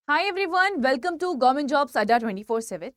Hi everyone, welcome to government jobs Adda 24/7।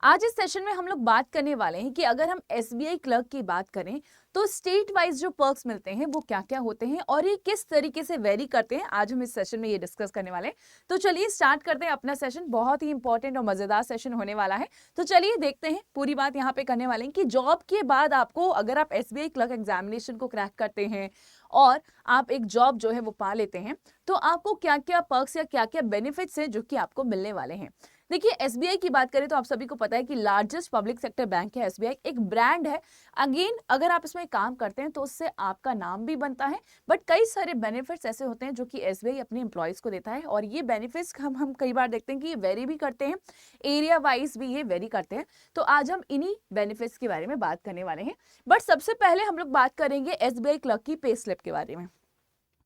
आज इस session में हम लोग बात करने वाले हैं कि अगर हम एसबीआई क्लर्क की बात करें तो स्टेट वाइज जो पर्क्स मिलते हैं वो क्या क्या होते हैं और ये किस तरीके से वेरी करते हैं। आज हम इस सेशन में ये डिस्कस करने वाले हैं। तो चलिए स्टार्ट करते हैं अपना सेशन। बहुत ही इंपॉर्टेंट और मजेदार सेशन होने वाला है। तो चलिए देखते हैं, पूरी बात यहाँ पे करने वाले हैं कि जॉब के बाद आपको, अगर आप एसबीआई क्लर्क एग्जामिनेशन को क्रैक करते हैं और आप एक जॉब जो है वो पा लेते हैं, तो आपको क्या क्या पर्क्स या क्या क्या बेनिफिट्स हैं जो कि आपको मिलने वाले हैं। देखिए, एसबीआई की बात करें तो आप सभी को पता है कि लार्जेस्ट पब्लिक सेक्टर बैंक है एसबीआई, एक ब्रांड है। अगेन, अगर आप इसमें काम करते हैं तो उससे आपका नाम भी बनता है, बट कई सारे बेनिफिट्स ऐसे होते हैं जो कि एसबीआई अपने एम्प्लॉयज को देता है और ये बेनिफिट्स हम कई बार देखते हैं कि ये वेरी भी करते हैं, एरिया वाइज भी ये वेरी करते हैं। तो आज हम इन्हीं बेनिफिट्स के बारे में बात करने वाले हैं। बट सबसे पहले हम लोग बात करेंगे एसबीआई क्लर्क की पे स्लिप के बारे में।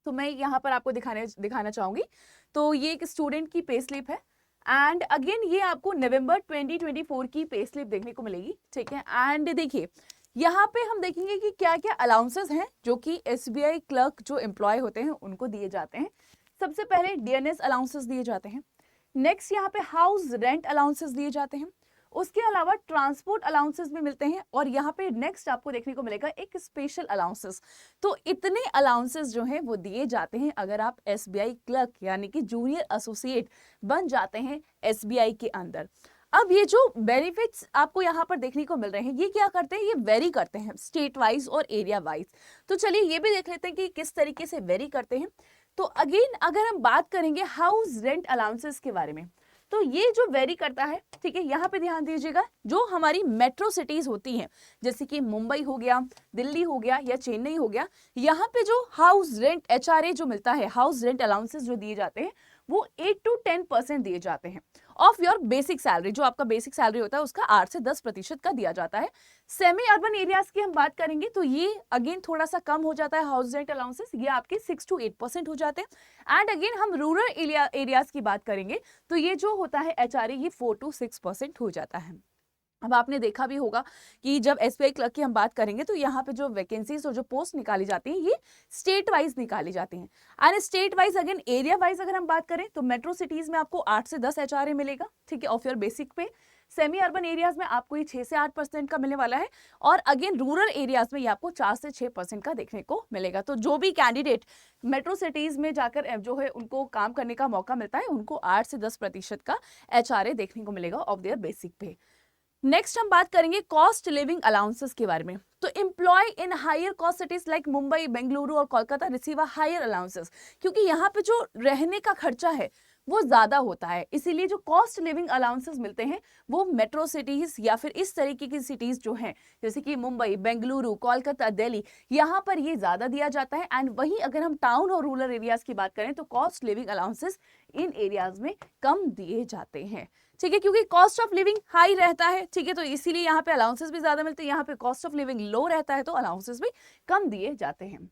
तो मैं यहाँ पर आपको दिखाना चाहूंगी। तो ये एक स्टूडेंट की पे स्लिप है एंड अगेन ये आपको नवंबर 2024 की पे स्लिप देखने को मिलेगी, ठीक है। एंड देखिए, यहाँ पे हम देखेंगे कि क्या क्या अलाउंसेस हैं जो कि एसबीआई क्लर्क जो एम्प्लॉय होते हैं उनको दिए जाते हैं। सबसे पहले डीएनएस अलाउंसेस दिए जाते हैं। नेक्स्ट यहाँ पे हाउस रेंट अलाउंसेस दिए जाते हैं। उसके अलावा ट्रांसपोर्ट अलाउंसेस भी मिलते हैं और यहाँ पे नेक्स्ट आपको देखने को मिलेगा एक स्पेशल अलाउंसेस। तो इतने अलाउंसेस जो हैं वो दिए जाते हैं अगर आप एसबीआई क्लर्क यानी कि जूनियर एसोसिएट बन जाते हैं एसबीआई के अंदर। अब ये जो बेनिफिट्स आपको यहाँ पर देखने को मिल रहे हैं, ये क्या करते हैं, ये वेरी करते हैं स्टेट वाइज और एरिया वाइज। तो चलिए ये भी देख लेते हैं कि किस तरीके से वेरी करते हैं। तो अगेन अगर हम बात करेंगे हाउस रेंट अलाउंसेस के बारे में, तो ये जो वेरी करता है, ठीक है, यहाँ पे ध्यान दीजिएगा, जो हमारी मेट्रो सिटीज होती हैं जैसे कि मुंबई हो गया, दिल्ली हो गया या चेन्नई हो गया, यहाँ पे जो हाउस रेंट एचआरए जो मिलता है, हाउस रेंट अलाउंसेस जो दिए जाते हैं वो 8 to 10% दिए जाते हैं ऑफ योर बेसिक सैलरी। जो आपका बेसिक सैलरी होता है उसका 8 से 10% का दिया जाता है। सेमी अर्बन एरियाज की हम बात करेंगे तो ये अगेन थोड़ा सा कम हो जाता है हाउस रेंट अलाउंसेस, ये आपके 6 to 8% हो जाते हैं। एंड अगेन हम रूरल एरियाज की बात करेंगे तो ये जो होता है एचआरए, ये 4 to 6% हो जाता है। अब आपने देखा भी होगा कि जब एसबीआई क्लर्क की हम बात करेंगे तो यहाँ पे जो वैकेंसीज और जो पोस्ट निकाली जाती हैं ये स्टेट वाइज निकाली जाती हैं। And state wise again area wise अगर हम बात करें तो मेट्रो सिटीज में आपको 8 से 10 एचआरए मिलेगा, ठीक है, ऑफ योर बेसिक पे। सेमी अर्बन एरियाज में आपको ये 6 से 8% का मिलने वाला है और अगेन रूरल एरियाज में ये आपको 4 से 6% का देखने को मिलेगा। तो जो भी कैंडिडेट मेट्रो सिटीज में जाकर जो है उनको काम करने का मौका मिलता है उनको 8 से 10% का एचआरए देखने को मिलेगा ऑफ देयर बेसिक पे। नेक्स्ट हम बात करेंगे कॉस्ट लिविंग अलाउंसेस के बारे में। तो employ in higher cost cities like Mumbai, Bengaluru और Kolkata receive a higher allowances, क्योंकि यहाँ पे जो रहने का खर्चा है वो ज्यादा होता है, इसीलिए जो कॉस्ट लिविंग अलाउंसेस मिलते हैं वो मेट्रो सिटीज या फिर इस तरीके की सिटीज जो हैं जैसे कि मुंबई, बेंगलुरु, कोलकाता, दिल्ली, यहाँ पर ये ज्यादा दिया जाता है। एंड वहीं अगर हम टाउन और रूरल एरियाज की बात करें तो कॉस्ट लिविंग अलाउंसेस इन एरियाज में कम दिए जाते हैं, ठीक है, क्योंकि कॉस्ट ऑफ लिविंग हाई रहता है, ठीक है, तो इसीलिए यहाँ पे अलाउंसेस भी ज्यादा मिलते हैं। यहाँ पे कॉस्ट ऑफ लिविंग लो रहता है तो अलाउंसेस भी कम दिए जाते हैं।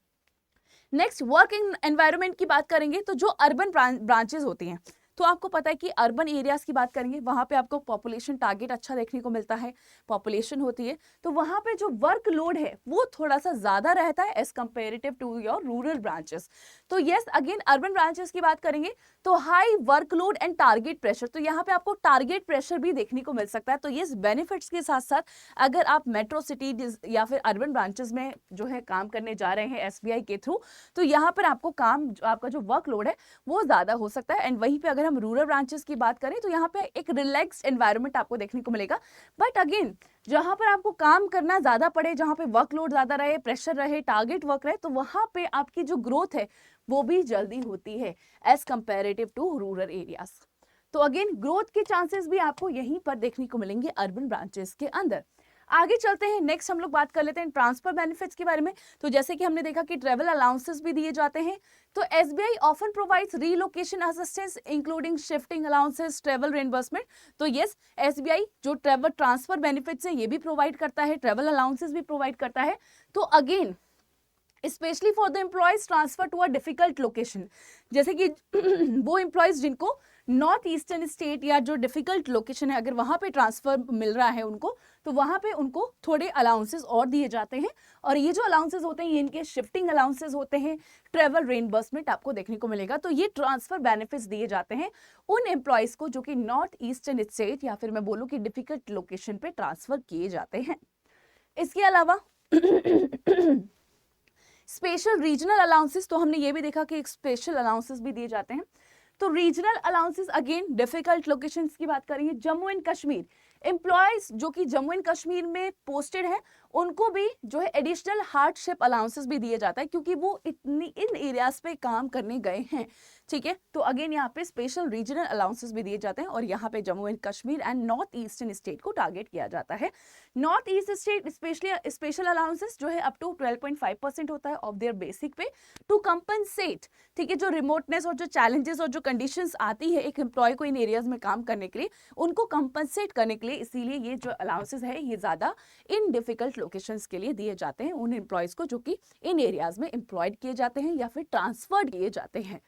नेक्स्ट वर्किंग एनवायरनमेंट की बात करेंगे तो जो अर्बन ब्रांचेस होती हैं, तो आपको पता है कि अर्बन एरियाज की बात करेंगे वहां पे आपको पॉपुलेशन टारगेट अच्छा देखने को मिलता है, पॉपुलेशन होती है, तो वहां पे जो वर्क लोड है वो थोड़ा सा ज्यादा रहता है as comparative to your rural branches. तो यस, अगेन अर्बन ब्रांचेस की बात करेंगे तो high workload and target pressure, तो यहाँ पे आपको टारगेट प्रेशर भी देखने को मिल सकता है। तो यस, बेनिफिट्स के साथ साथ अगर आप मेट्रो सिटी या फिर अर्बन ब्रांचेस में जो है काम करने जा रहे हैं एसबीआई के थ्रू, तो यहाँ पर आपको काम, आपका जो वर्कलोड है वो ज्यादा हो सकता है। एंड वहीं पे अगर हम रूरल ब्रांचेस की बात करें तो यहाँ पे एक रिलैक्स्ड एनवायरनमेंट आपको देखने को मिलेगा। बट अगेन जहां पर आपको काम करना ज्यादा पड़े, जहां पे वर्कलोड ज्यादा रहे, प्रेशर रहे, टारगेट वर्क रहे, तो वहां पे आपकी जो ग्रोथ है वो भी जल्दी होती है as comparative to rural areas. तो अगेन ग्रोथ के चांसेस भी आपको यहीं पर देखने को मिलेंगे अर्बन ब्रांचेस के अंदर। आगे चलते हैं, नेक्स्ट हम लोग बात कर लेते हैं ट्रांसफर बेनिफिट्स के बारे में। तो जैसे कि हमने देखा कि ट्रेवल अलाउंसेस भी दिए जाते हैं, तो SBI often provides relocation assistance including shifting allowances, travel reimbursement. तो यस, एसबीआई जो ट्रेवल ट्रांसफर बेनिफिट्स हैं ये भी प्रोवाइड करता है, ट्रेवल अलाउंसेस भी प्रोवाइड करता है। तो again specially for the employees transfer to a difficult location, जैसे कि वो एम्प्लॉयज जिनको नॉर्थ ईस्टर्न स्टेट या जो डिफिकल्ट लोकेशन है, अगर वहाँ पे ट्रांसफर मिल रहा है उनको, तो वहाँ पे उनको थोड़े अलाउंसेस और दिए जाते हैं। और ये जो अलाउंसेस होते हैं ये इनके शिफ्टिंग अलाउंसेस होते हैं, ट्रेवल रिइंबर्समेंट आपको देखने को मिलेगा। तो ये ट्रांसफर बेनिफिट्स दिए जाते हैं उन एम्प्लॉयज को जो कि नॉर्थ ईस्टर्न स्टेट या फिर मैं बोलूँ कि डिफिकल्ट लोकेशन पे ट्रांसफर किए जाते हैं। इसके अलावा स्पेशल रीजनल अलाउंसेस, तो हमने ये भी देखा कि एक स्पेशल अलाउंसेस भी दिए जाते हैं। तो regional allowances again difficult locations की बात करेंगे। जम्मू एंड कश्मीर एम्प्लॉयज जो कि जम्मू एंड कश्मीर में पोस्टेड है उनको भी जो है एडिशनल हार्डशिप अलाउंसेस भी दिए जाता है, क्योंकि वो इतनी इन एरियाज पे काम करने गए हैं। ठीक है, तो अगेन यहाँ पे स्पेशल रीजनल अलाउंसेस भी दिए जाते हैं और यहाँ पे Jammu and Kashmir and north eastern state को टारगेट किया जाता है। North east state specially special allowances जो है अप टू 12.5% होता है ऑफ देयर बेसिक पे टू कंपनसेट। ठीक है, जो रिमोटनेस और जो चैलेंजेस और जो कंडीशंस आती है एक एम्प्लॉय को इन एरियाज में काम करने के लिए, उनको कंपनसेट करने के लिए, इसीलिए ये जो अलाउंसेस है ये ज्यादा इन डिफिकल्ट लोकेशंस के लिए दिए जाते हैं उन एम्प्लॉयज को जो कि इन एरियाज में एम्प्लॉयड किए जाते हैं या फिर ट्रांसफर्ड किए जाते हैं।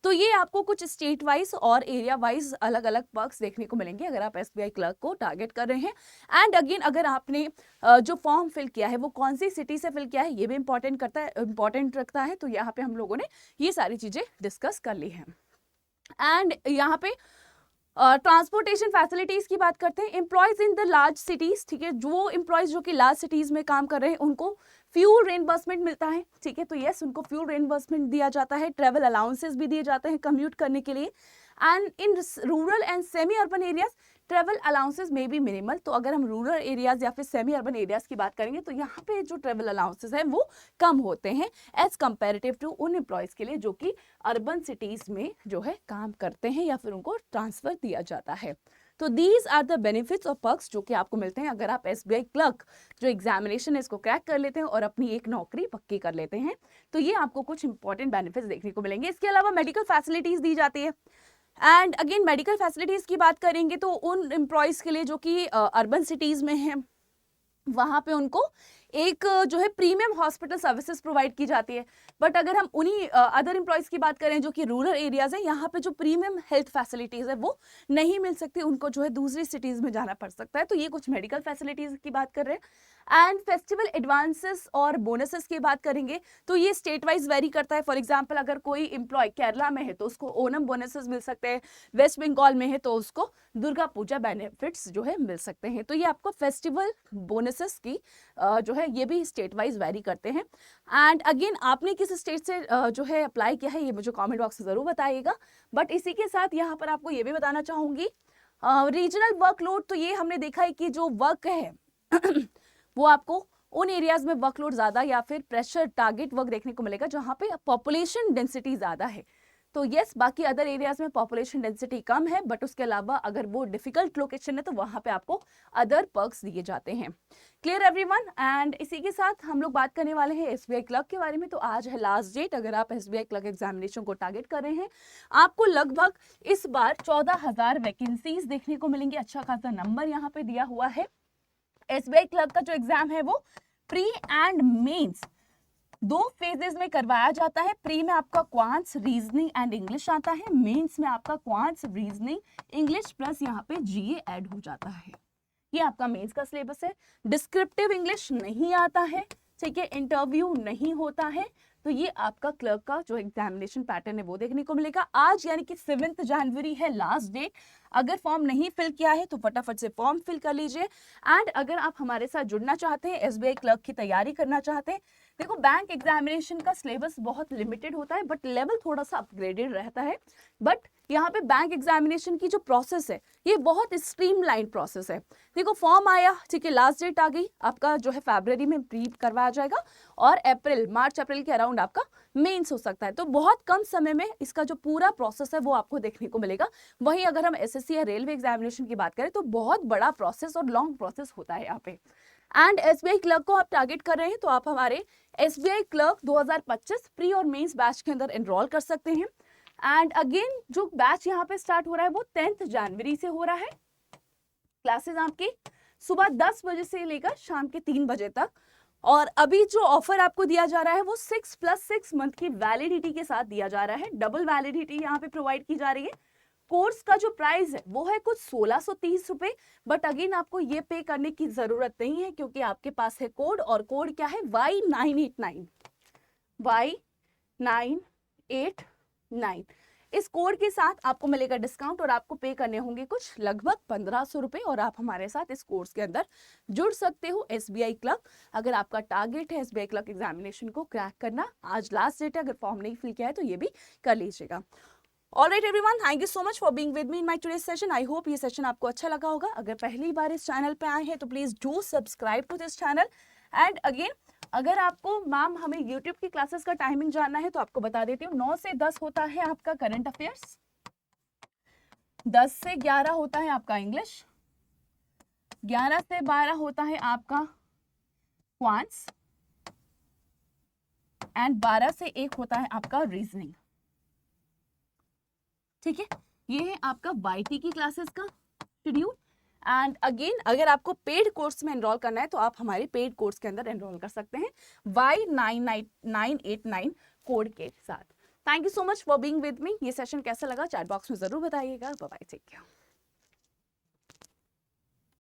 तो ये आपको कुछ स्टेट वाइज और एरिया वाइज अलग अलग पर्क्स देखने को मिलेंगे अगर आप एसबीआई क्लर्क को टारगेट कर रहे हैं। एंड अगेन अगर आपने जो फॉर्म फिल किया है वो कौन सी सिटी से फिल किया है ये भी इंपॉर्टेंट रखता है। तो यहाँ पे हम लोगों ने ये सारी चीजें डिस्कस कर ली हैं। एंड यहाँ पे ट्रांसपोर्टेशन फैसिलिटीज की बात करते हैं। Employees in the large cities, ठीक है, जो एम्प्लॉयज जो कि लार्ज सिटीज में काम कर रहे हैं उनको फ्यूल रिइंबर्समेंट मिलता है। ठीक है, तो यस उनको फ्यूल रिइंबर्समेंट दिया जाता है, ट्रेवल अलाउंसेस भी दिए जाते हैं कम्यूट करने के लिए। And in rural and semi urban areas travel allowances में भी मिनिमल। तो अगर हम रूरल एरियाज या फिर सेमी अर्बन एरियाज की बात करेंगे तो यहाँ पे जो ट्रेवल अलाउंसेस है वो कम होते हैं एज कंपेरेटिव टू उन एम्प्लॉयज के लिए जो कि अर्बन सिटीज में जो है काम करते हैं या फिर उनको ट्रांसफर दिया जाता है। तो दीज आर द बेनिफिट्स और पर्क्स जो कि आपको मिलते हैं अगर आप एसबीआई क्लर्क जो एग्जामिनेशन है इसको क्रैक कर लेते हैं और अपनी एक नौकरी पक्की कर लेते हैं। तो ये आपको कुछ इंपॉर्टेंट बेनिफिट्स देखने को मिलेंगे। इसके अलावा मेडिकल फैसिलिटीज दी जाती है। एंड अगेन मेडिकल फैसिलिटीज की बात करेंगे तो उन एम्प्लॉयज के लिए जो कि अर्बन सिटीज में हैं वहां पे उनको एक जो है प्रीमियम हॉस्पिटल सर्विसेज प्रोवाइड की जाती है। बट अगर हम उन्हीं अदर एम्प्लॉयज की बात करें जो कि रूरल एरियाज है, यहाँ पे जो प्रीमियम हेल्थ फैसिलिटीज है वो नहीं मिल सकती, उनको जो है दूसरी सिटीज में जाना पड़ सकता है। तो ये कुछ मेडिकल फैसिलिटीज की बात कर रहे हैं। एंड फेस्टिवल एडवांसेस और बोनसेस की बात करेंगे तो ये स्टेट वाइज वेरी करता है। फॉर एग्जाम्पल अगर कोई एम्प्लॉय केरला में है तो उसको ओनम बोनसेस मिल सकते हैं, वेस्ट बंगाल में है तो उसको दुर्गा पूजा बेनिफिट्स जो है मिल सकते हैं। तो ये आपको फेस्टिवल बोनसेस की जो है ये भी स्टेट वाइज वेरी करते हैं। एंड अगेन आपने किस स्टेट से जो है अप्लाई किया है ये मुझे कमेंट बॉक्स में जरूर बताइएगा। बट इसी के साथ यहाँ पर आपको ये भी बताना चाहूंगी रीजनल वर्कलोड। तो ये हमने देखा है कि जो वर्क है वो आपको उन एरियाज में वर्कलोड ज्यादा या फिर प्रेशर टारगेट वर्क देखने को मिलेगा जहां पे पॉपुलेशन डेंसिटी ज्यादा है। तो यस बाकी अदर एरियाज में पॉपुलेशन डेंसिटी कम है बट उसके अलावा अगर वो डिफिकल्ट लोकेशन है तो वहां पे आपको अदर पर्क्स दिए जाते हैं। Clear everyone. एंड इसी के साथ हम लोग बात करने वाले हैं एसबीआई क्लर्क के बारे में। तो आज है लास्ट डेट अगर आप एसबीआई क्लर्क एग्जामिनेशन को टारगेट कर रहे हैं। आपको लगभग इस बार 14,000 वैकेंसीज देखने को मिलेंगी। अच्छा खासा नंबर यहाँ पे दिया हुआ है। एसबीआई क्लर्क का जो एग्जाम है वो प्री एंड मेंस 2 फेजेस में करवाया जाता है। प्री में आपका क्वांट्स रीजनिंग एंड इंग्लिश आता है, मेंस में आपका क्वांट्स रीजनिंग इंग्लिश प्लस यहाँ पे जीए ऐड हो जाता है। ये आपका मेंस का सिलेबस है। डिस्क्रिप्टिव इंग्लिश नहीं आता है, ठीक है, इंटरव्यू नहीं होता है। तो ये आपका क्लर्क का जो एग्जामिनेशन पैटर्न है वो देखने को मिलेगा। आज यानी कि 7 जनवरी है लास्ट डेट। अगर फॉर्म नहीं फिल किया है तो फटाफट से फॉर्म फिल कर लीजिए। एंड अगर आप हमारे साथ जुड़ना चाहते हैं, एसबीआई क्लर्क की तैयारी करना चाहते हैं, देखो बैंक एग्जामिनेशन का सिलेबस बहुत लिमिटेड होता है बट लेवल थोड़ा सा अपग्रेडेड रहता है। बट यहाँ पे बैंक एग्जामिनेशन की जो प्रोसेस है ये बहुत स्ट्रीमलाइन प्रोसेस है। देखो फॉर्म आया, ठीक है, लास्ट डेट आ गई, आपका जो है फरवरी में प्री करवाया जाएगा और मार्च अप्रैल के अराउंड आपका मेंस हो सकता है। तो बहुत कम समय में इसका जो पूरा प्रोसेस है वो आपको देखने को मिलेगा। वहीं अगर हम एसएससी या रेलवे एग्जामिनेशन की बात करें तो बहुत बड़ा प्रोसेस और लॉन्ग प्रोसेस होता है यहाँ पे। एंड एसबीआई क्लर्क को आप टारगेट कर रहे हैं तो आप हमारे एसबीआई क्लर्क 2025 प्री और मेंस बैच के अंदर एनरोल कर सकते हैं। एंड अगेन जो बैच यहाँ पे स्टार्ट हो रहा है वो 10 जनवरी से हो रहा है। क्लासेस आपकी सुबह 10 बजे से लेकर शाम के 3 बजे तक। और अभी जो ऑफर आपको दिया जा रहा है वो 6+6 मंथ की वैलिडिटी के साथ दिया जा रहा है। डबल वैलिडिटी यहाँ पे प्रोवाइड की जा रही है। कोर्स का जो प्राइस है वो है कुछ 1630 रुपए, बट अगेन आपको ये पे करने की जरूरत नहीं है क्योंकि आपके पास है कोड, और कोड क्या है Y989, Y989। इस कोड के साथ आपको मिलेगा डिस्काउंट और आपको पे करने होंगे कुछ लगभग 1500 रुपए, और आप हमारे साथ इस कोर्स के अंदर जुड़ सकते हो SBI क्लर्क। अगर आपका टारगेट है SBI क्लर्क एग्जामिनेशन को क्रैक करना, आज लास्ट डेट है, अगर फॉर्म नहीं फिल किया है तो ये भी कर लीजिएगा। Alright everyone, thank you so much for being with me in my today's session. I hope ये सेशन आपको अच्छा लगा होगा। अगर पहली बार इस चैनल पे आए हैं तो please do subscribe to this channel. And again, अगर आपको मैम हमें यूट्यूब की क्लासेस का टाइमिंग जानना है तो आपको बता देती हूँ। 9 से 10 होता है आपका करंट अफेयर्स, 10 से 11 होता है आपका इंग्लिश, 11 से 12 होता है आपका क्वांट्स, एंड 12 से 1 होता है आपका रीजनिंग। ठीक है, ये है आपका YT की क्लासेस का शेड्यूल। एंड अगेन, अगर आपको पेड कोर्स में एनरोल करना है तो आप हमारे पेड कोर्स के अंदर एनरोल कर सकते हैं Y989 कोड के साथ। Thank you so much for being with me. ये सेशन कैसा लगा चैट बॉक्स में जरूर बताइएगा। Bye bye, take care.